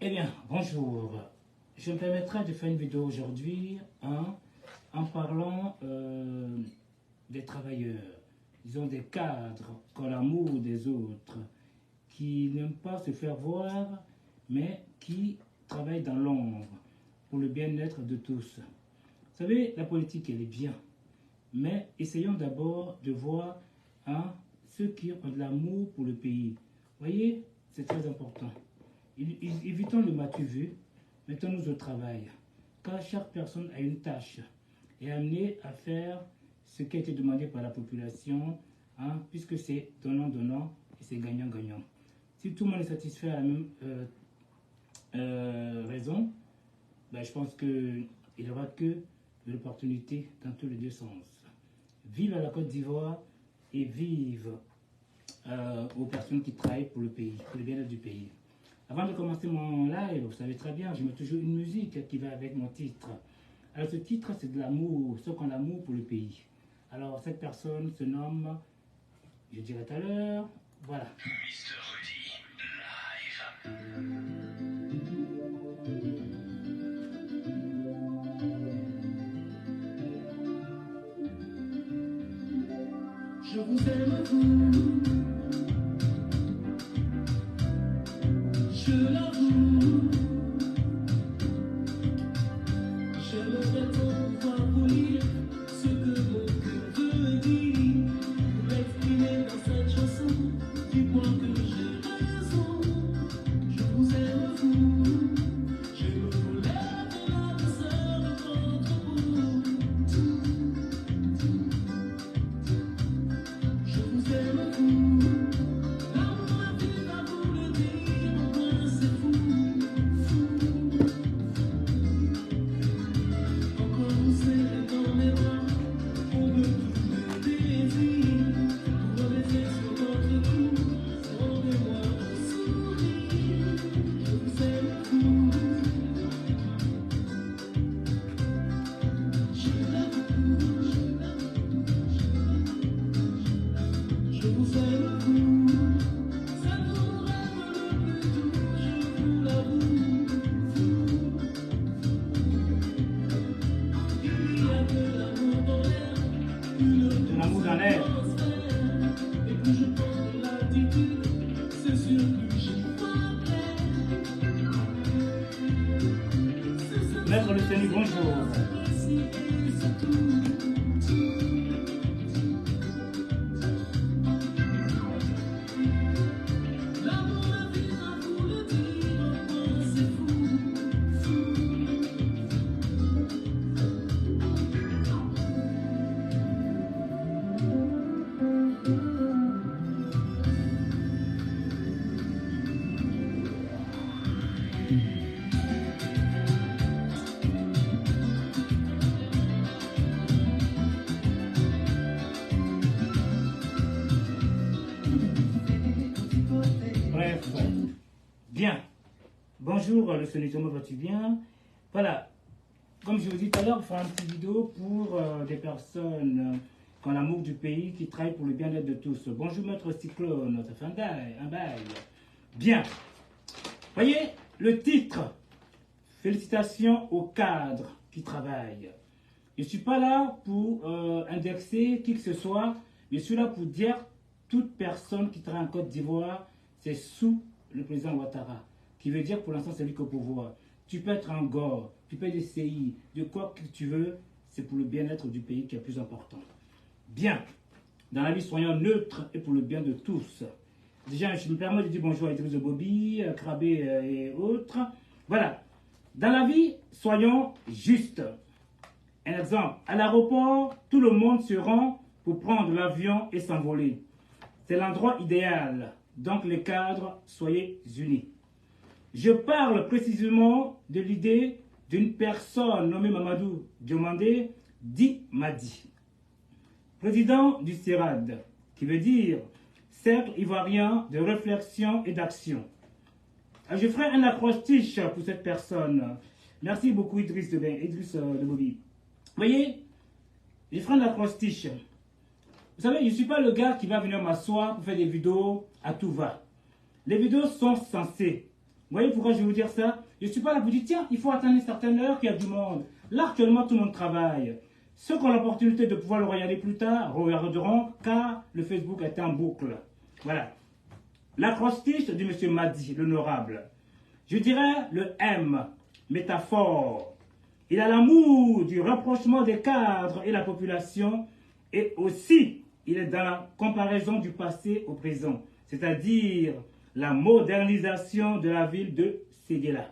Eh bien, bonjour. Je me permettrai de faire une vidéo aujourd'hui en parlant des travailleurs, disons des cadres, qui ont l'amour des autres, qui n'aiment pas se faire voir, mais qui travaillent dans l'ombre pour le bien-être de tous. Vous savez, la politique, elle est bien, mais essayons d'abord de voir ceux qui ont de l'amour pour le pays. Vous voyez, c'est très important. Évitons le m'as-tu vu, mettons-nous au travail. Car chaque personne a une tâche et est amenée à faire ce qui a été demandé par la population, puisque c'est donnant-donnant et c'est gagnant-gagnant. Si tout le monde est satisfait à la même raison, ben, je pense qu'il n'y aura que de l'opportunité dans tous les deux sens. Vive à la Côte d'Ivoire et vive aux personnes qui travaillent pour le pays, pour le bien-être du pays. Avant de commencer mon live, vous savez très bien, je mets toujours une musique qui va avec mon titre. Alors ce titre, c'est de l'amour, ceux qui ont l'amour pour le pays. Alors cette personne se nomme, je dirai tout à l'heure, voilà. Mr. Rudy, live. Je vous aime vous. Je l'avoue, j'aimerais tant pouvoir vous lire ce que mon cœur veut dire, pour l'exprimer dans cette chanson, dis-moi que j'ai raison. Je vous aime vous, je me voulais de la douceur de votre peau. Je vous aime vous. L'amour dans l'air. Et plus je prends de l'attitude, c'est sûr que j'y crois. Maître Luceni, bonjour. Bref, bien. Bonjour, le Sony, comment vas-tu bien? Voilà, comme je vous dis tout à l'heure, on fera une petite vidéo pour des personnes qui ont l'amour du pays, qui travaillent pour le bien-être de tous. Bonjour, maître Cyclone, ça fait un bail. Bien. Voyez, le titre, félicitations aux cadres qui travaillent. Je ne suis pas là pour indexer qui que ce soit, je suis là pour dire toute personne qui travaille en Côte d'Ivoire, c'est sous le président Ouattara, qui veut dire pour l'instant c'est lui qui est au pouvoir. Tu peux être un gore, tu peux être des CI, de quoi que tu veux, c'est pour le bien-être du pays qui est le plus important. Bien, dans la vie, soyons neutres et pour le bien de tous. Déjà, je me permets de dire bonjour à Idriss Bobby, Krabé et autres. Voilà, dans la vie, soyons justes. Un exemple, à l'aéroport, tout le monde se rend pour prendre l'avion et s'envoler. C'est l'endroit idéal. Donc les cadres, soyez unis. Je parle précisément de l'idée d'une personne nommée Mamadou Diomandé, dit Madi, président du CIRAD, qui veut dire Cercle ivoirien de réflexion et d'action. Je ferai un acrostiche pour cette personne. Merci beaucoup Idriss de Bobby. Vous voyez, je ferai un acrostiche. Vous savez, je ne suis pas le gars qui va venir m'asseoir pour faire des vidéos à tout va. Les vidéos sont censées voyez pourquoi je vais vous dire ça? Je ne suis pas là pour dire, tiens, il faut attendre une certaine heure qu'il y a du monde. Là, actuellement, tout le monde travaille. Ceux qui ont l'opportunité de pouvoir le regarder plus tard, regarderont, car le Facebook est en boucle. Voilà. L'acrostiche du monsieur Madi, l'honorable. Je dirais le M, métaphore. Il a l'amour du rapprochement des cadres et la population, et aussi, il est dans la comparaison du passé au présent, c'est-à-dire la modernisation de la ville de Séguéla.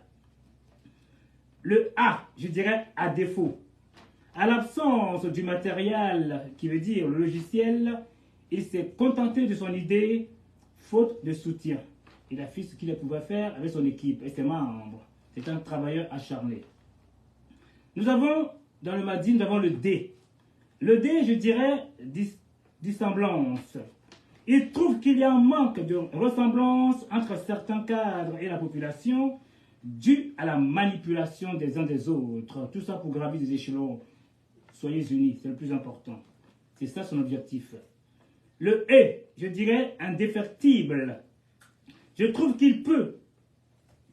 Le A, je dirais à défaut. À l'absence du matériel, qui veut dire le logiciel, il s'est contenté de son idée, faute de soutien. Il a fait ce qu'il pouvait faire avec son équipe et ses membres. C'est un travailleur acharné. Nous avons, dans le Madi, nous avons le D. Le D, je dirais, dissemblance. Il trouve qu'il y a un manque de ressemblance entre certains cadres et la population dû à la manipulation des uns des autres. Tout ça pour gravir des échelons. Soyez unis, c'est le plus important. C'est ça son objectif. Le E, je dirais, indéfectible. Je trouve qu'il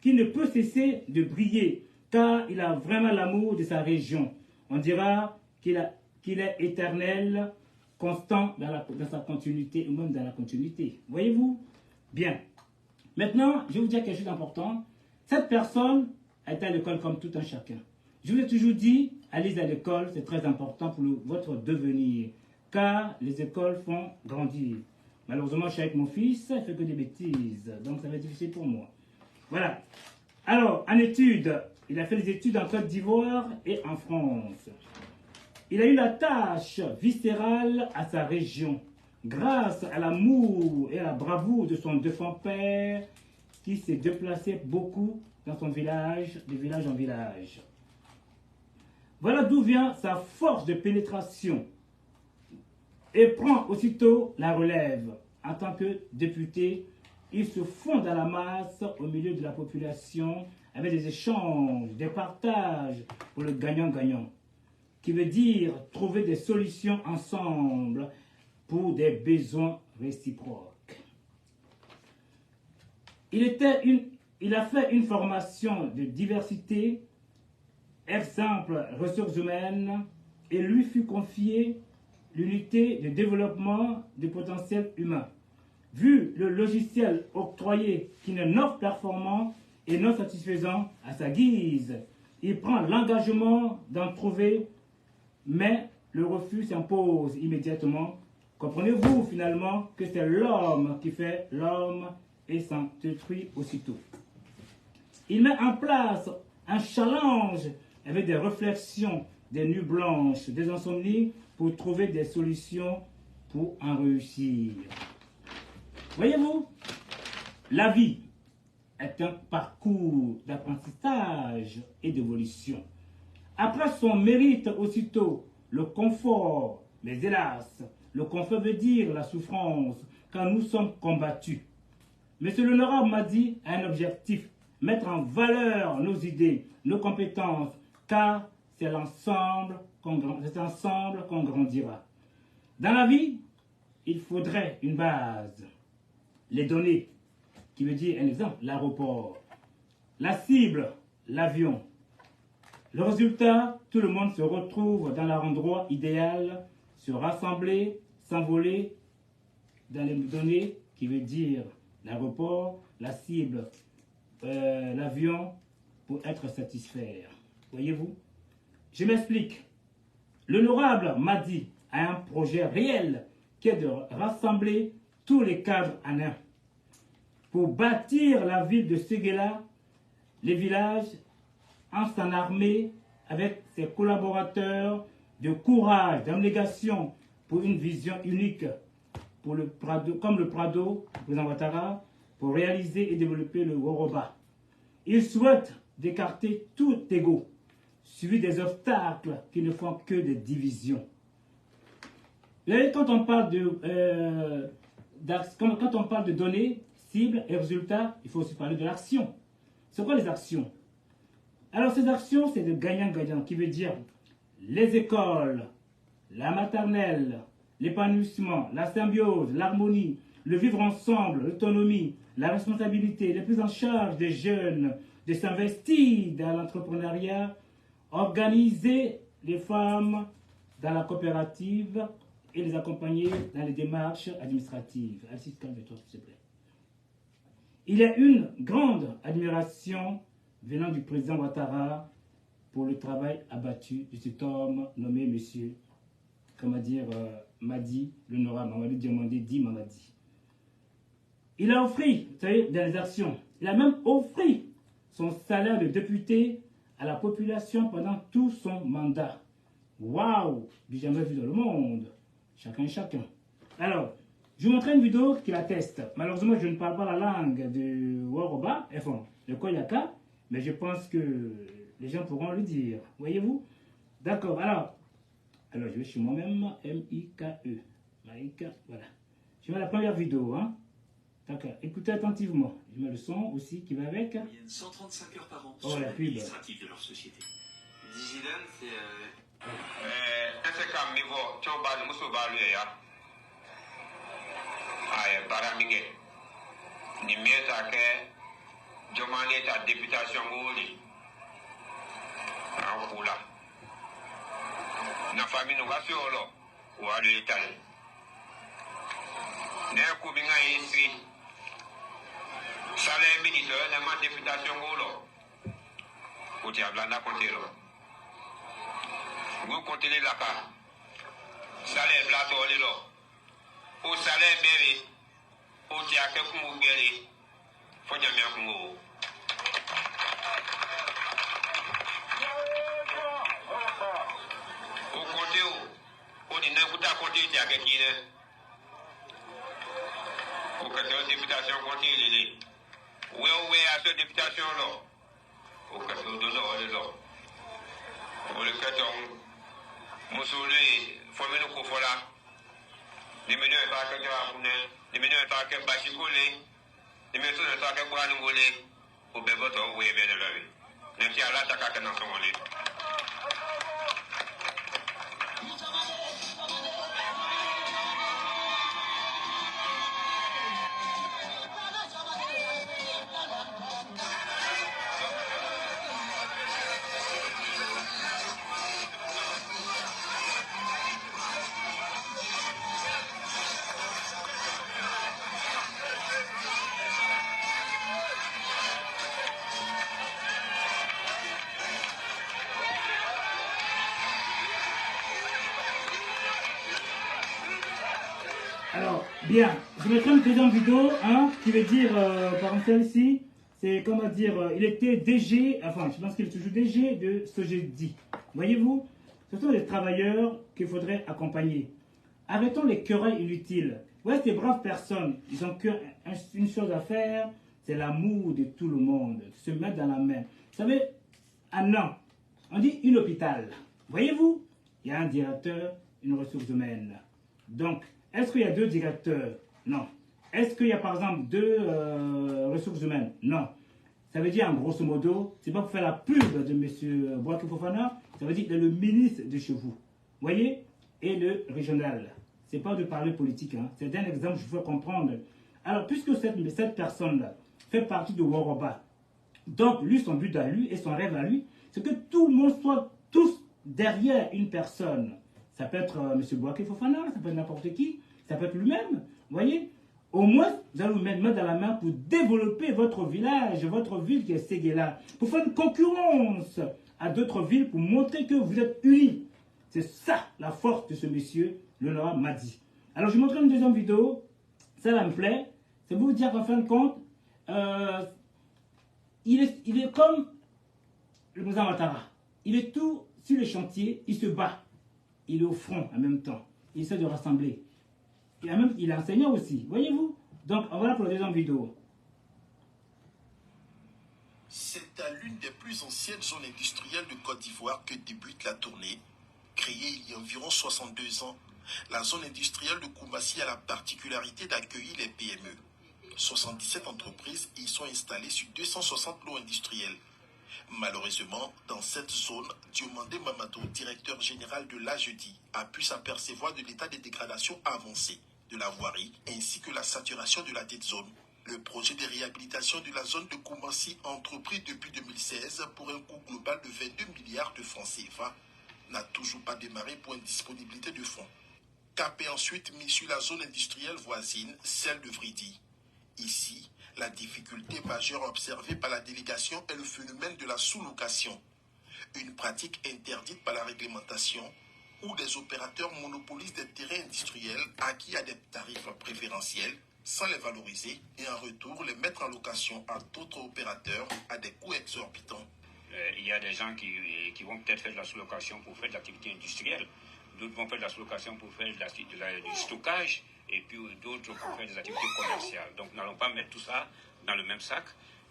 ne peut cesser de briller, car il a vraiment l'amour de sa région. On dira qu'il est éternel, constant dans sa continuité, ou même dans la continuité. Voyez-vous? Bien. Maintenant, je vais vous dire quelque chose d'important. Cette personne est à l'école comme tout un chacun. Je vous ai toujours dit, allez à l'école, c'est très important pour votre devenir, car les écoles font grandir. Malheureusement, je suis avec mon fils, il fait que des bêtises, donc ça va être difficile pour moi. Voilà. Alors, en études, il a fait des études en Côte d'Ivoire et en France. Il a eu la tâche viscérale à sa région, grâce à l'amour et à la bravoure de son défunt père, qui s'est déplacé beaucoup dans son village, de village en village. Voilà d'où vient sa force de pénétration et prend aussitôt la relève. En tant que député, il se fond dans la masse au milieu de la population avec des échanges, des partages pour le gagnant-gagnant, qui veut dire trouver des solutions ensemble pour des besoins réciproques. Il a fait une formation de diversité, exemple ressources humaines, et lui fut confiée l'unité de développement du potentiel humain. Vu le logiciel octroyé qui est non performant et non satisfaisant à sa guise, il prend l'engagement d'en trouver, mais le refus s'impose immédiatement. Comprenez-vous finalement que c'est l'homme qui fait l'homme et s'en détruit aussitôt. Il met en place un challenge avec des réflexions, des nuits blanches, des insomnies pour trouver des solutions pour en réussir. Voyez-vous, la vie est un parcours d'apprentissage et d'évolution. Après son mérite aussitôt le confort, mais hélas, le confort veut dire la souffrance quand nous sommes combattus. Monsieur l'honorable m'a dit un objectif, mettre en valeur nos idées, nos compétences, car c'est ensemble qu'on grandira. Dans la vie, il faudrait une base, les données, qui veut dire un exemple, l'aéroport, la cible, l'avion. Le résultat, tout le monde se retrouve dans l'endroit idéal, se rassembler, s'envoler dans les données, qui veut dire l'aéroport, la cible, l'avion, pour être satisfait. Voyez-vous? Je m'explique. L'honorable Madi a un projet réel qui est de rassembler tous les cadres en un pour bâtir la ville de Séguéla, les villages, en s'en armer avec ses collaborateurs de courage, d'abnégation pour une vision unique pour le Prado, comme le Prado, le président Ouattara, pour réaliser et développer le Woroba. Il souhaite d'écarter tout égo, suivi des obstacles qui ne font que des divisions. Et quand on parle de données, cibles et résultats, il faut aussi parler de l'action. C'est quoi les actions? Alors ces actions, c'est de gagnant-gagnant, qui veut dire les écoles, la maternelle, l'épanouissement, la symbiose, l'harmonie, le vivre ensemble, l'autonomie, la responsabilité, la prise en charge des jeunes, de s'investir dans l'entrepreneuriat, organiser les femmes dans la coopérative et les accompagner dans les démarches administratives. Assiste, calme-toi, s'il te plaît. Il y a une grande admiration venant du président Ouattara pour le travail abattu de cet homme nommé monsieur, comment dire, Madi, l'honorable Mamadou Diomandé dit Mamadi. Il a offert, vous savez, dans les actions, il a même offert son salaire de député à la population pendant tout son mandat. Waouh, j'ai jamais vu dans le monde. Chacun. Alors, je vous montrerai une vidéo qui l'atteste. Malheureusement, je ne parle pas la langue de Woroba, enfin, de Koyaka, mais je pense que les gens pourront le dire. Voyez-vous? D'accord, alors, je vais chez moi-même, M-I-K-E. Maïka, voilà. Je mets la première vidéo, hein. D'accord, écoutez attentivement. Je mets le son aussi qui va avec. Il y a 135 heures par an Oh, sur la pub. l'administratif de leur société. Digidan, c'est... ta députation ngoli en kula na famille nous va fiolo ou à l'Italie ne ku binga ici salaire ministre na ma députation ngolo ou ti ablanda kontero vous comptez la ka salaire plateau lelo ou salaire bébé ou ti akeku ngeli fo jamia kungo qui a gagné. Au cas de députation continue, oui, à cette députation-là, au cas de l'eau, au cas de Moussouli, Fomeno Kofola, les menus et pas que Gravouné, les menus et pas que Bachikoulé, les menus et pas que Boanoulé, au Béboto, oui, bien de la vie. Même si à la Takaka dans son lit. Alors, bien, je mettrai une deuxième vidéo, hein, qui veut dire, par exemple celle-ci, c'est comment dire, il était DG, enfin, je pense qu'il est toujours DG de Sogedi. Voyez-vous, ce sont les travailleurs qu'il faudrait accompagner. Arrêtons les querelles inutiles. Ouais, ces braves personnes, ils ont une chose à faire, c'est l'amour de tout le monde, se mettre dans la main. Vous savez, un an, on dit une hôpital. Voyez-vous, il y a un directeur, une ressource humaine. Donc, est-ce qu'il y a deux directeurs? Non. Est-ce qu'il y a par exemple deux ressources humaines? Non. Ça veut dire en grosso modo, c'est pas pour faire la pub de M. Bouaké Fofana, ça veut dire le ministre de chez vous. Voyez? Et le régional. C'est pas de parler politique, hein. C'est un exemple, je veux comprendre. Alors, puisque cette personne-là fait partie de Woroba, donc lui, son but à lui et son rêve à lui, c'est que tout le monde soit tous derrière une personne. Ça peut être M. Bouaké Fofana, ça peut être n'importe qui, ça peut être lui-même. Vous voyez? Au moins, vous allez vous mettre main dans la main pour développer votre village, votre ville qui est Séguéla, pour faire une concurrence à d'autres villes, pour montrer que vous êtes unis. C'est ça la force de ce monsieur, l'honorable Madi. Alors, je vous montrerai une deuxième vidéo. Ça, me plaît. C'est pour vous dire qu'en fin de compte, il est comme le président Ouattara. Il est tout sur les chantiers, il se bat. Il est au front en même temps. Il essaie de rassembler. Il est enseignant aussi. Voyez-vous? Donc, voilà pour la deuxième vidéo. C'est à l'une des plus anciennes zones industrielles de Côte d'Ivoire que débute la tournée. Créée il y a environ 62 ans, la zone industrielle de Koumassi a la particularité d'accueillir les PME. 77 entreprises y sont installées sur 260 lots industriels. Malheureusement, dans cette zone, Diomandé Mamadou, directeur général de l'AGEDI, a pu s'apercevoir de l'état de dégradation avancé de la voirie ainsi que la saturation de la dite zone. Le projet de réhabilitation de la zone de Koumassi, entrepris depuis 2016 pour un coût global de 22 milliards de francs CFA, n'a toujours pas démarré pour une disponibilité de fonds. Cap est ensuite mis sur la zone industrielle voisine, celle de Vridi. Ici, la difficulté majeure observée par la délégation est le phénomène de la sous-location, une pratique interdite par la réglementation où des opérateurs monopolisent des terrains industriels acquis à des tarifs préférentiels sans les valoriser et en retour les mettre en location à d'autres opérateurs à des coûts exorbitants. Il y a des gens qui vont peut-être faire de la sous-location pour faire de l'activité industrielle, d'autres vont faire de la sous-location pour faire du stockage, et puis d'autres pour faire des activités commerciales. Donc nous n'allons pas mettre tout ça dans le même sac.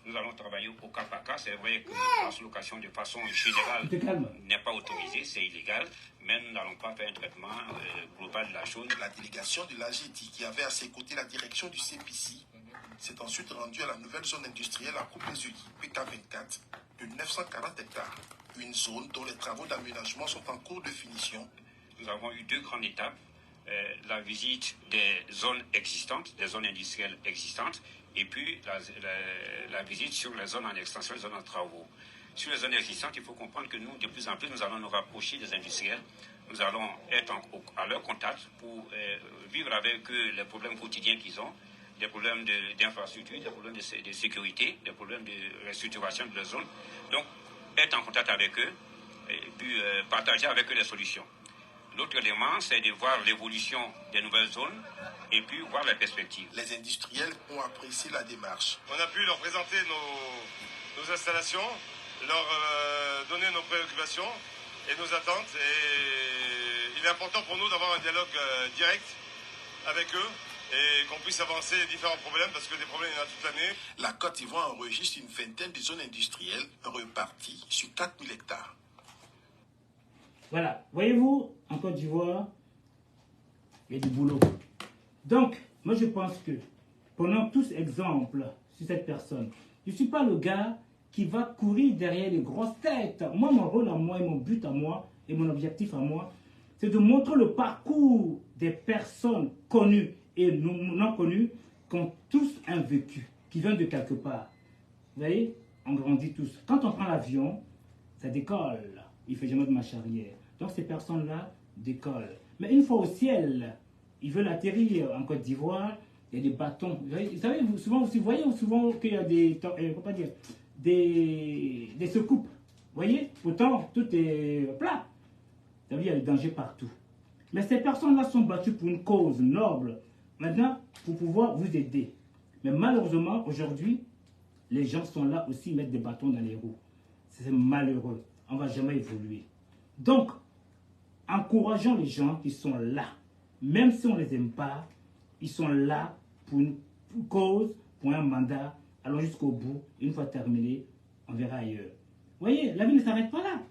Nous allons travailler au cas par cas. C'est vrai que la sous-location de façon générale n'est pas autorisée, c'est illégal, mais nous n'allons pas faire un traitement global de la chose. La délégation de l'AGETI, qui avait à ses côtés la direction du CPC, s'est ensuite rendue à la nouvelle zone industrielle à Coupe-les-Ulis, PK24, de 940 hectares. Une zone dont les travaux d'aménagement sont en cours de finition. Nous avons eu deux grandes étapes. La visite des zones existantes, des zones industrielles existantes, et puis la visite sur les zones en extension, les zones en travaux. Sur les zones existantes, il faut comprendre que nous, de plus en plus, nous allons nous rapprocher des industriels. Nous allons être à leur contact pour vivre avec eux les problèmes quotidiens qu'ils ont, des problèmes d'infrastructure, des problèmes de sécurité, des problèmes de restructuration de la zone. Donc, être en contact avec eux et puis partager avec eux les solutions. L'autre élément, c'est de voir l'évolution des nouvelles zones et puis voir les perspectives. Les industriels ont apprécié la démarche. On a pu leur présenter nos installations, leur donner nos préoccupations et nos attentes. Et il est important pour nous d'avoir un dialogue direct avec eux et qu'on puisse avancer les différents problèmes parce que des problèmes, il y en a toute l'année. La Côte d'Ivoire enregistre une vingtaine de zones industrielles reparties sur 4000 hectares. Voilà, voyez-vous, en Côte d'Ivoire, il y a du boulot. Donc, moi je pense que, prenons tous exemple sur cette personne. Je ne suis pas le gars qui va courir derrière les grosses têtes. Moi, mon rôle à moi et mon but à moi et mon objectif à moi, c'est de montrer le parcours des personnes connues et non connues qui ont tous un vécu, qui viennent de quelque part. Vous voyez, on grandit tous. Quand on prend l'avion, ça décolle. Il ne fait jamais de marche arrière. Donc ces personnes-là décollent. Mais une fois au ciel, ils veulent atterrir en Côte d'Ivoire, il y a des bâtons. Vous savez, souvent, vous voyez souvent qu'il y a des secoupes. Vous voyez, pourtant, tout est plat. Ça veut dire qu'il y a des dangers partout. Mais ces personnes-là sont battues pour une cause noble. Maintenant, pour pouvoir vous aider. Mais malheureusement, aujourd'hui, les gens sont là aussi, mettre des bâtons dans les roues. C'est malheureux. On ne va jamais évoluer. Donc, encourageons les gens qui sont là. Même si on ne les aime pas, ils sont là pour une cause, pour un mandat. Allons jusqu'au bout. Une fois terminé, on verra ailleurs. Vous voyez, la vie ne s'arrête pas là.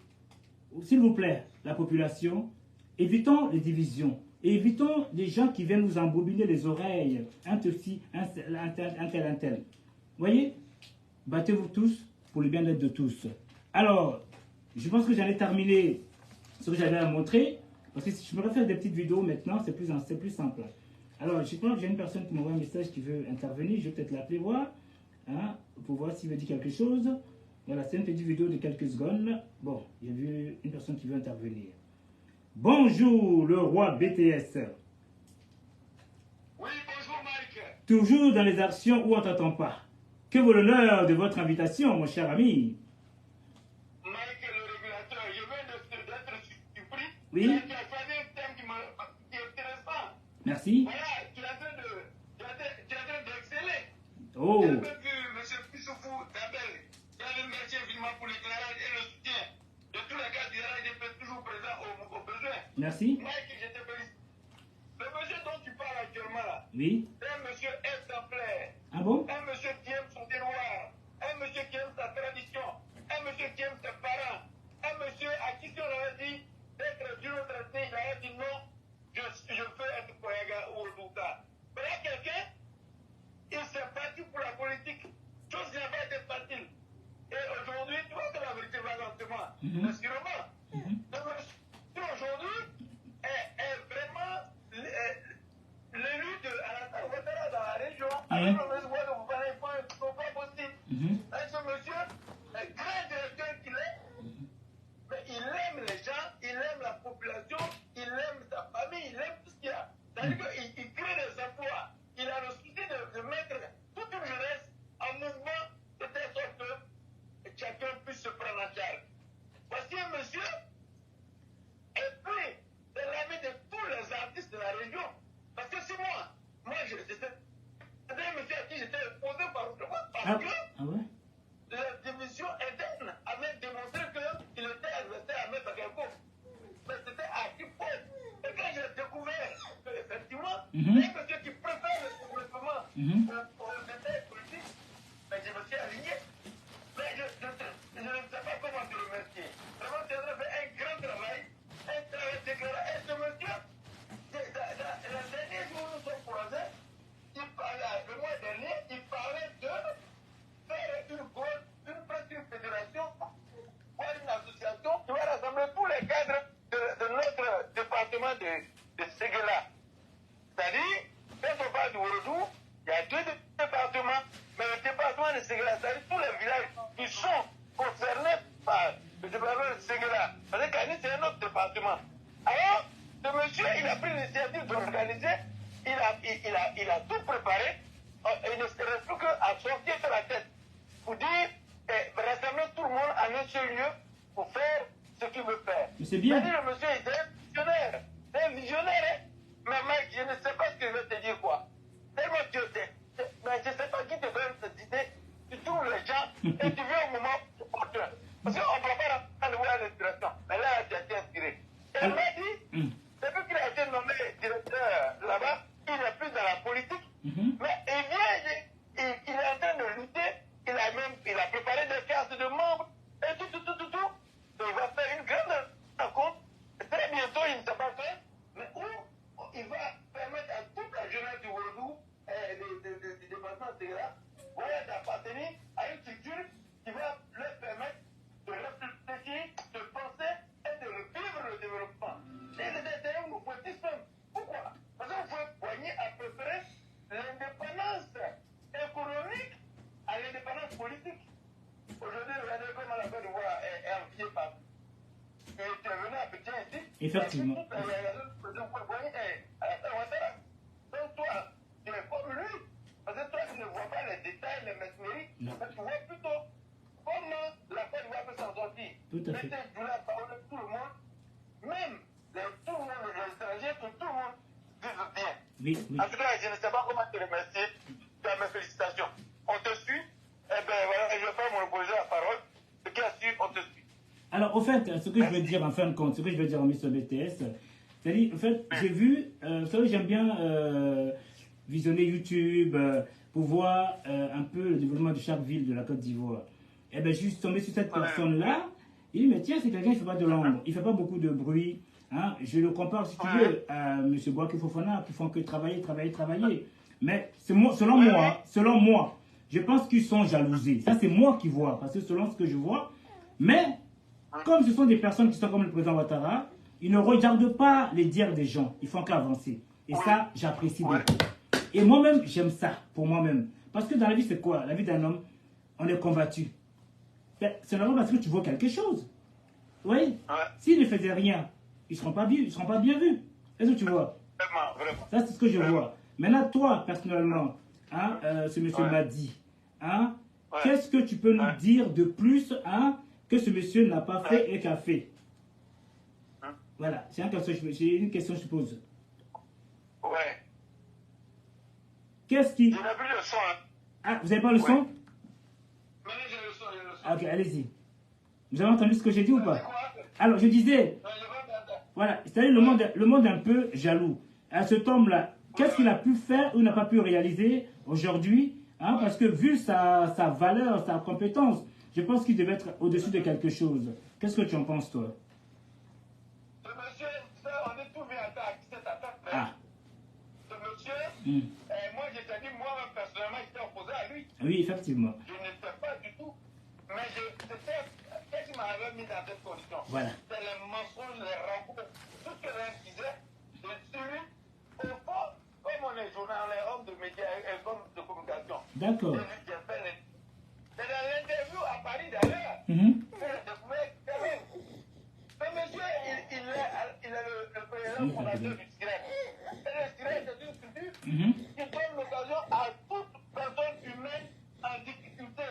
S'il vous plaît, la population, évitons les divisions. Et évitons les gens qui viennent nous embobiner les oreilles. Un ceci, un tel. Vous voyez, battez-vous tous pour le bien-être de tous. Alors, je pense que j'en ai terminé ce que j'avais à montrer. Parce que si je me refais des petites vidéos maintenant, c'est plus simple. Alors, je pense que j'ai une personne qui m'envoie un message qui veut intervenir. Je vais peut-être l'appeler voir. Hein, pour voir s'il veut dire quelque chose. Voilà, c'est une petite vidéo de quelques secondes. Bon, j'ai vu une personne qui veut intervenir. Bonjour, le roi BTS. Oui, bonjour Mike. Toujours dans les actions où on ne t'entend pas. Que vaut l'honneur de votre invitation, mon cher ami? Mike, le régulateur, je viens d'être surpris. Oui. Tu as choisi un thème qui est intéressant. Merci. Voilà, tu es en train d'exceller. Oh. J'ai même vu M. Pissoufou d'Abel, qui a remercié vivement pour l'éclairage et le soutien de tous les gars du RAGP toujours présents aux besoins. Merci. Mike, je te félicite. Le monsieur dont tu parles actuellement là, Oui. c'est un monsieur exemplaire. Ah bon? Un monsieur qui aime son terroir, un monsieur qui aime sa tradition, un monsieur qui aime ses parents, un monsieur à qui si on avait dit d'être d'une autre ethnie, il aurait dit non, je veux être Koyaga ou Oduka. Voilà quelqu'un, il s'est battu pour la politique, chose qui n'a pas été facile. Et aujourd'hui, tu vois que la vérité va lentement, mais sûrement. Le monsieur aujourd'hui est vraiment l'élu de Alassane Ouattara dans la région. Alors, le monsieur Ouattara Ce monsieur, un grand directeur qu'il est, mais il aime les gens, il aime la population, il aime sa famille, il aime tout ce qu'il y a. C'est-à-dire qu'il crée des emplois. Il a le souci de mettre toute une jeunesse en mouvement de telle sorte que chacun puisse se prendre en charge. Voici un monsieur épris de l'ami de tous les artistes de la région. Parce que c'est moi c'était un monsieur à qui j'étais opposé par parce que la division interne avait démontré qu'il était adversaire à mettre à quelqu'un. Mais c'était à qui faut. Et quand j'ai découvert qu'effectivement, c'est un monsieur qui préfère le développement aux intérêts politiques, mais je me suis aligné. Mais je ne sais pas comment te remercier. Vraiment, tu as fait un grand travail, un travail déclaré. Et ce monsieur, le dernier jour où nous sommes croisés, il parlait, le mois dernier, il parlait de faire une petite fédération ou une association qui va rassembler tous les cadres de notre département de Séguéla. C'est-à-dire, quand on parle du Wouroudou, il y a deux départements, mais le département de Séguéla, c'est-à-dire tous les villages qui sont concernés par le département de Séguéla. Parce que Kani, c'est un autre département. Alors, ce monsieur, il a pris l'initiative d'organiser, il a tout préparé, il ne se reste plus qu'à sortir de la tête pour dire, rassembler tout le monde en un seul lieu pour faire ce qu'il veut faire. C'est bien. C'est-à-dire, le monsieur était un visionnaire. C'est un visionnaire, hein. Mais mec, je ne sais pas ce que je vais te dire, quoi. Tellement que mais je ne sais pas qui te donne cette idée. Tu trouves les gens et tu viens au moment opportun. Parce qu'on ne peut pas aller voir l'inspiration. Mais là, tu as été inspiré. Et il m'a dit, depuis qu'il a été nommé directeur là-bas, il n'est plus dans la politique. Mais il vient, il est en train de lutter. Il a préparé des cartes de membres et tout. Donc, il va faire une grande rencontre. Très bientôt, il ne sait pas faire, mais où il va permettre à toute la jeunesse du Wouroudou, du département de Séguéla, d'appartenir à une structure qui va leur permettre de réfléchir, de penser et de vivre le développement. C'est un opportunisme. Pourquoi? Parce que vous pouvez poigner à peu près l'indépendance économique à l'indépendance politique. Aujourd'hui, regardez comment la Côte d'Ivoire est enviée par il est venu à Pékin ici. Effectivement. Donc toi, tu es comme lui. Parce que toi, tu ne vois pas les détails, les machineries. Mais tu vois plutôt comment la Côte d'Ivoire peut s'en sortir. Tout à fait. Tu la parole de tout le monde, même tout le monde, les étrangers, que tout le monde vive bien. Oui. En tout cas, je ne sais pas comment te remercier. Tu as mes félicitations. On te suit. Eh bien, voilà, je ne vais pas monopoliser la parole. Ce qui a su, on te suit. Alors, au fait, ce que je veux dire en fin de compte, ce que je veux dire à M. BTS, c'est-à-dire, en fait, j'ai vu, vous savez, j'aime bien visionner YouTube pour voir un peu le développement de chaque ville de la Côte d'Ivoire. Et bien, je suis tombé sur cette personne-là. Il dit, mais tiens, c'est quelqu'un qui ne fait pas de l'ombre, il ne fait pas beaucoup de bruit. Hein. Je le compare, si tu veux, à M. Bouaké Fofana, qui font que travailler. Mais selon moi, je pense qu'ils sont jalousés. Ça, c'est moi qui vois, parce que selon ce que je vois. Mais, comme ce sont des personnes qui sont comme le président Ouattara, ils ne regardent pas les dires des gens. Ils font qu'avancer. Et ça, j'apprécie beaucoup. Et moi-même, j'aime ça, pour moi-même. Parce que dans la vie, c'est quoi? La vie d'un homme, on est combattu. C'est normal parce que tu vois quelque chose. Oui. S'ils ne faisaient rien, ils ne seront pas bien vus. Est-ce que tu vois? Ça, c'est ce que je vois. Maintenant, toi, personnellement, hein, ce monsieur m'a dit, hein, qu'est-ce que tu peux nous dire de plus, hein, que ce monsieur n'a pas fait et qu'a fait? Voilà, c'est une question que je pose. Ouais. Qu'est-ce qui... Je n'ai plus le son. Hein. Ah, vous n'avez pas le son? Mais j'ai le son, Ok, allez-y. Vous avez entendu ce que j'ai dit ou pas? Alors, je disais... Voilà, c'est-à-dire le monde est un peu jaloux. À cet homme-là, qu'est-ce qu'il a pu faire ou n'a pas pu réaliser aujourd'hui, hein, parce que vu sa valeur, sa compétence, je pense qu'il devait être au-dessus de quelque chose. Qu'est-ce que tu en penses, toi? Monsieur, ça, on est tout bien à cette attaque. Ah. Ce monsieur, moi, j'ai dit, moi-même, personnellement, j'étais opposé à lui. Oui, effectivement. Je n'étais pas du tout. Mais qu'est-ce qui m'avait mis dans cette condition? Voilà. C'est les mensonges, les rencontres, tout ce que l'on disait, je suis au fond, comme on est journal, on est homme de médias et homme de communication. D'accord. C'est-à-dire, Mais quand même, ce monsieur, il est le président fondateur du SIREC. Et le SIREC, c'est une structure qui donne l'occasion à toute personne humaine en difficulté.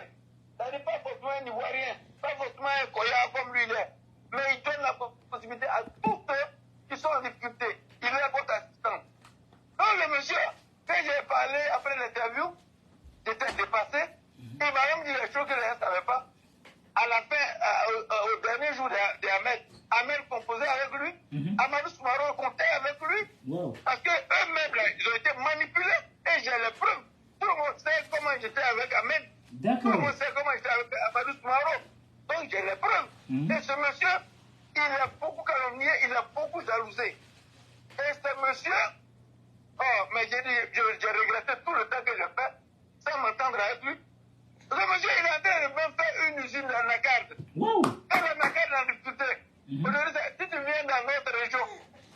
Ça n'est pas forcément un Ivoirien, pas forcément un Koya comme lui il est. Mais il donne la possibilité à tous ceux qui sont en difficulté. Il est votre assistant. Donc le monsieur, quand j'ai parlé après l'interview, j'étais dépassé. Il m'a même dit les choses que les gens ne savaient pas. À la fin, au dernier jour d'Ahmed, Ahmed composait avec lui, Amadou Soumaro comptait avec lui, parce qu'eux-mêmes, ils ont été manipulés, et j'ai les preuves. Tout le monde sait comment j'étais avec Ahmed. Tout le monde sait comment j'étais avec Amadou Soumaro. Donc j'ai les preuves. Et ce monsieur, il a beaucoup calomnié, il a beaucoup jalousé. Et ce monsieur, oh, mais j'ai dit, j'ai regretté tout le temps que j'ai fait, sans m'entendre avec lui. Le monsieur, il est en train de même faire une usine dans la carte. Et la carte dans le difficulté. Aujourd'hui, si tu viens dans notre région,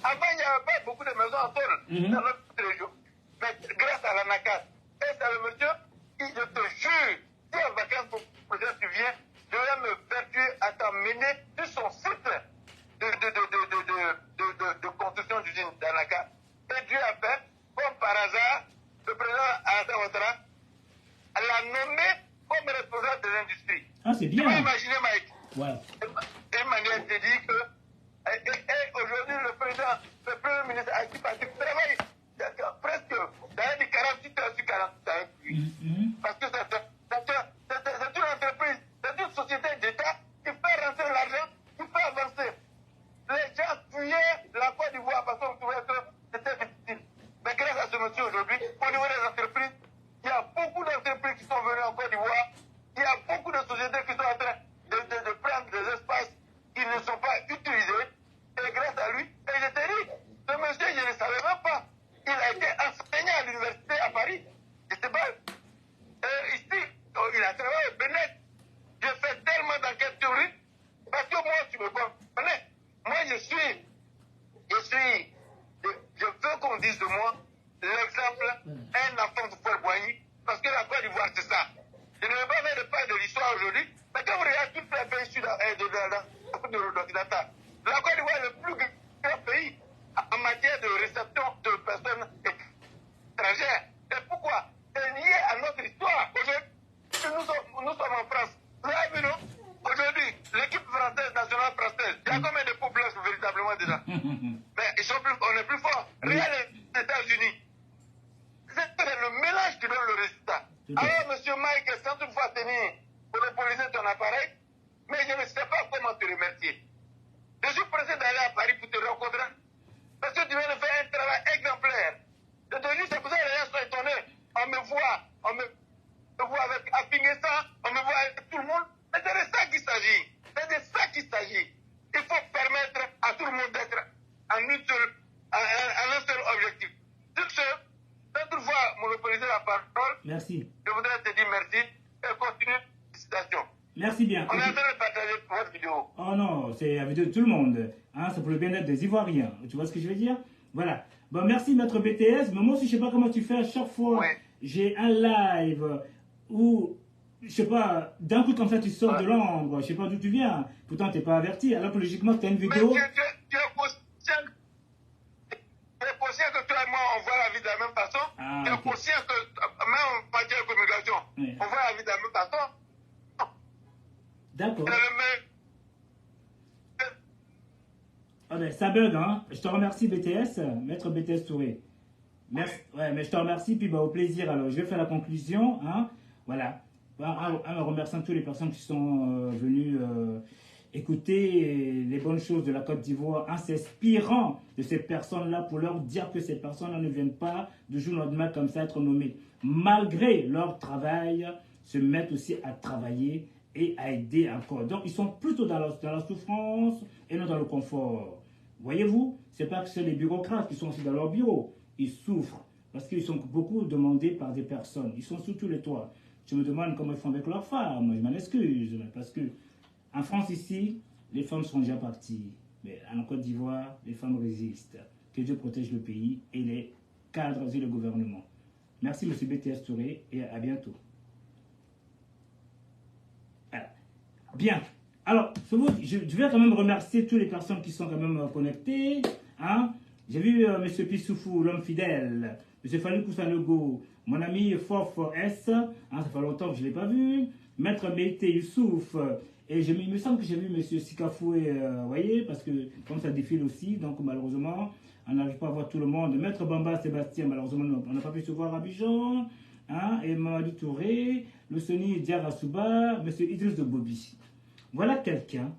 avant, il n'y avait pas beaucoup de maisons en sol dans notre région. Mais grâce à la NACAD. Et c'est le monsieur, je te jure, si en vacances pour tu viens, je vais me vertuer à t'emmener sur son site de construction d'usine dans la carte. Et Dieu a fait, comme par hasard, le président Alassane Ouattara l'a nommé comme responsable de l'industrie. Ah, c'est bien. Tu peux imaginer, Mike. Ouais. Et manière de dire que aujourd'hui, le premier ministre a qui travaille presque dans les 48 heures sur 48 heures avec lui. Parce que c'est une entreprise, c'est une société d'État qui fait rentrer l'argent, qui fait avancer. Les gens fuyaient la Côte d'Ivoire parce qu'on trouvait que c'était difficile. Mais grâce à ce monsieur aujourd'hui, au niveau des entreprises, il y a beaucoup d'entreprises qui sont venues en Côte d'Ivoire. Il y a beaucoup de sociétés qui sont en train de prendre des espaces qui ne sont pas utilisés. Et grâce à lui, et je te dis, ce monsieur, je ne savais même pas. Il a été enseignant à l'université à Paris. Je sais pas. Ici, il a travaillé au Bénin. Je fais tellement d'enquêtes théoriques parce que moi, tu me connais. Moi, je veux qu'on dise de moi l'exemple, un enfant de Paul Boigny, parce que la Côte d'Ivoire, c'est ça. Je ne veux pas faire de part de l'histoire aujourd'hui, mais quand vous regardez toutes les pays de l'Occidental, la Côte d'Ivoire est le plus grand pays en matière de réception de personnes étrangères. Et pourquoi? C'est lié à notre histoire. Aujourd'hui, nous sommes en France. Vous avez vu, non? Aujourd'hui, l'équipe française, nationale française, il y a combien de populations véritablement déjà? Mais on est plus fort. Regarde les États-Unis. C'est le mélange qui donne le résultat. Alors, monsieur Mike, sans toutefois tenir pour monopoliser ton appareil, mais je ne sais pas comment te remercier. Je suis pressé d'aller à Paris pour te rencontrer. Parce que tu viens de faire un travail exemplaire. Je te dis, c'est pour ça que les gens sont étonnés. On me voit avec Apinguessa, on me voit avec tout le monde. Mais c'est de ça qu'il s'agit. C'est de ça qu'il s'agit. Il faut permettre à tout le monde d'être en un seul objectif. Sur ce, sans toutefois monopoliser la parole, merci. Je voudrais te dire merci et continue la citation. Merci bien. On est en train de partager votre vidéo. Oh non, c'est la vidéo de tout le monde. Hein, c'est pour le bien-être des Ivoiriens. Tu vois ce que je veux dire? Voilà. Bon, merci, Maître BTS. Mais moi aussi, je ne sais pas comment tu fais à chaque fois. Ouais. J'ai un live où, je sais pas, d'un coup comme ça, tu sors de l'ombre. Je sais pas d'où tu viens. Pourtant, tu n'es pas averti. Alors que logiquement, tu as une vidéo. Mais tu es conscient que toi et moi, on voit la vie de la même façon. Ah, tu es okay. conscient que, même en matière de communication, on voit la vie de la même façon. D'accord. Ah ben, ça bug, hein. Je te remercie, BTS, Maître BTS Touré. Merci. Ouais, mais je te remercie, puis bah, au plaisir. Alors, je vais faire la conclusion, hein. Voilà. En remerciant toutes les personnes qui sont venues écouter les bonnes choses de la Côte d'Ivoire, en s'inspirant de ces personnes-là pour leur dire que ces personnes-là ne viennent pas de jour au lendemain comme ça être nommées. Malgré leur travail, se mettent aussi à travailler et à aider encore. Donc, ils sont plutôt dans la souffrance et non dans le confort. Voyez-vous, ce n'est pas que c'est les bureaucrates qui sont aussi dans leur bureau. Ils souffrent parce qu'ils sont beaucoup demandés par des personnes. Ils sont sous tous les toits. Je me demande comment ils font avec leurs femmes. Je m'en excuse. Parce que en France, ici, les femmes sont déjà parties. Mais en Côte d'Ivoire, les femmes résistent. Que Dieu protège le pays et les cadres et le gouvernement. Merci, M. BTS Touré, et à bientôt. Voilà. Bien. Alors, je vais quand même remercier toutes les personnes qui sont quand même connectées. Hein. J'ai vu M. Pissoufou, l'homme fidèle. M. Falou Koussanogo, mon ami Fof S. Hein, ça fait longtemps que je ne l'ai pas vu. Maître Meite Youssouf. Et il me semble que j'ai vu M. Sikafoué, vous voyez, parce que comme ça défile aussi, donc malheureusement, on n'arrive pas à voir tout le monde. Maître Bamba Sébastien, malheureusement, on n'a pas pu se voir à Abidjan. Hein, et Mamadou Touré, le Soni Diarasuba, M. Idriss de Bobi. Voilà quelqu'un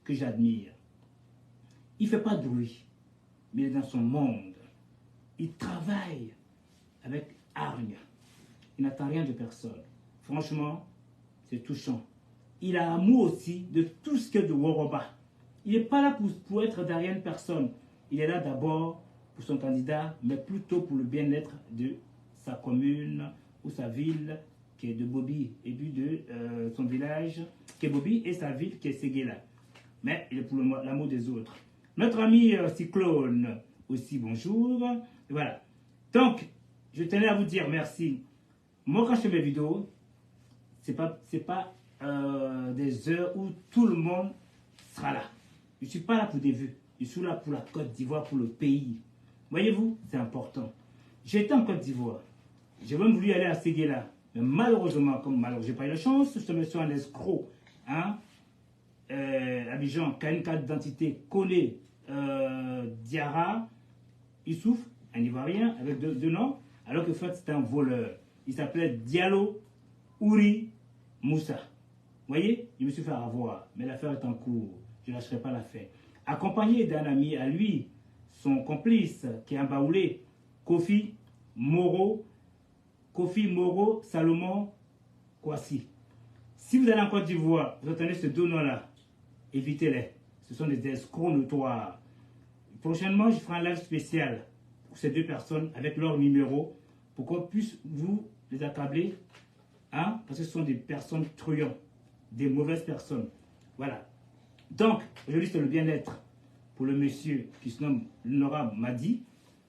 que j'admire. Il ne fait pas de bruit, mais il est dans son monde. Il travaille avec hargne. Il n'attend rien de personne. Franchement, c'est touchant. Il a amour aussi de tout ce qui est de Woroba. Il n'est pas là pour être derrière une personne. Il est là d'abord pour son candidat, mais plutôt pour le bien-être de sa commune ou sa ville, qui est de Bobi, et puis de son village, qui est Bobi, et sa ville, qui est Séguéla. Mais il est pour l'amour des autres. Notre ami Cyclone, aussi bonjour. Et voilà. Donc, je tenais à vous dire merci. Moi, quand je fais mes vidéos, c'est pas des heures où tout le monde sera là. Je ne suis pas là pour des vues. Je suis là pour la Côte d'Ivoire, pour le pays. Voyez-vous, c'est important. J'étais en Côte d'Ivoire. J'ai même voulu aller à Séguéla. Mais malheureusement, comme j'ai pas eu la chance, je me suis un escroc. Hein? Abidjan, qui a une carte d'identité, Kone Diarra, Youssouf, un Ivoirien, avec deux noms, alors que en fait c'était un voleur. Il s'appelait Diallo Ouri Moussa. Vous voyez, je me suis fait avoir, mais l'affaire est en cours. Je ne lâcherai pas l'affaire. Accompagné d'un ami à lui, son complice, qui est un baoulé, Kofi Moro Salomon Kwasi. Si vous allez en Côte d'Ivoire, vous entendez ces deux noms-là, évitez-les. Ce sont des escrocs notoires. Prochainement, je ferai un live spécial pour ces deux personnes avec leur numéro pour qu'on puisse vous les accabler. Hein, parce que ce sont des personnes truands, des mauvaises personnes. Voilà. Donc, aujourd'hui, c'est le bien-être pour le monsieur qui se nomme l'honorable Madi,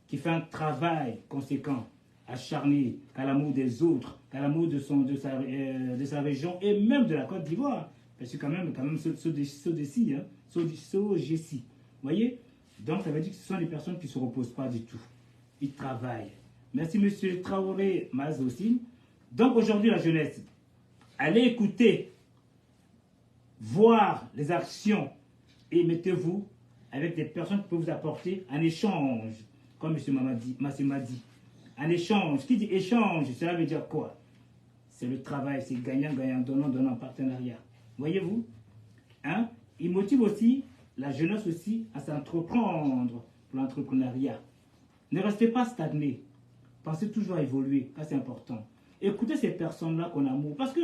qui fait un travail conséquent, acharné, qu'à l'amour des autres, qu'à l'amour de sa région et même de la Côte d'Ivoire. Parce que quand même Sodessi, hein, Sogessi. Vous voyez? Donc, ça veut dire que ce sont des personnes qui ne se reposent pas du tout. Ils travaillent. Merci, monsieur Traoré Maz aussi. Donc, aujourd'hui, la jeunesse, allez écouter, voir les actions et mettez-vous avec des personnes qui peuvent vous apporter un échange, comme M. Massimadi. Un échange. Qui dit échange, cela veut dire quoi? C'est le travail, c'est gagnant-gagnant, donnant-donnant, partenariat. Voyez-vous? Hein? Il motive aussi la jeunesse aussi à s'entreprendre pour l'entrepreneuriat. Ne restez pas stagné. Pensez toujours à évoluer, ça c'est important. Écoutez ces personnes-là qu'on amoure. Parce que,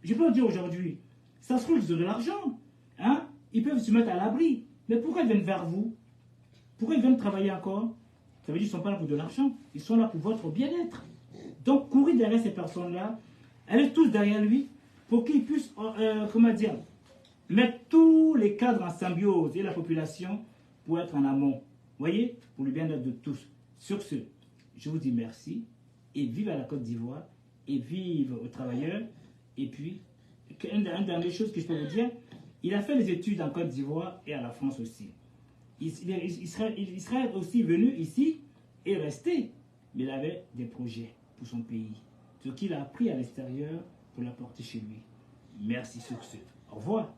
je peux le dire aujourd'hui, ça se trouve qu'ils ont de l'argent. Hein? Ils peuvent se mettre à l'abri. Mais pourquoi ils viennent vers vous? Pourquoi ils viennent travailler encore? Ça veut dire qu'ils ne sont pas là pour de l'argent. Ils sont là pour votre bien-être. Donc, courez derrière ces personnes-là. Allez tous derrière lui pour qu'ils puissent, comment dire, mettre tous les cadres en symbiose et la population pour être en amont. Vous voyez? Pour le bien-être de tous. Sur ce, je vous dis merci et vive à la Côte d'Ivoire et vive aux travailleurs. Et puis, une dernière chose que je peux vous dire, il a fait les études en Côte d'Ivoire et à la France aussi. Il serait aussi venu ici et resté, mais il avait des projets pour son pays. Ce qu'il a appris à l'extérieur pour l'apporter chez lui. Merci sur ce. Au revoir.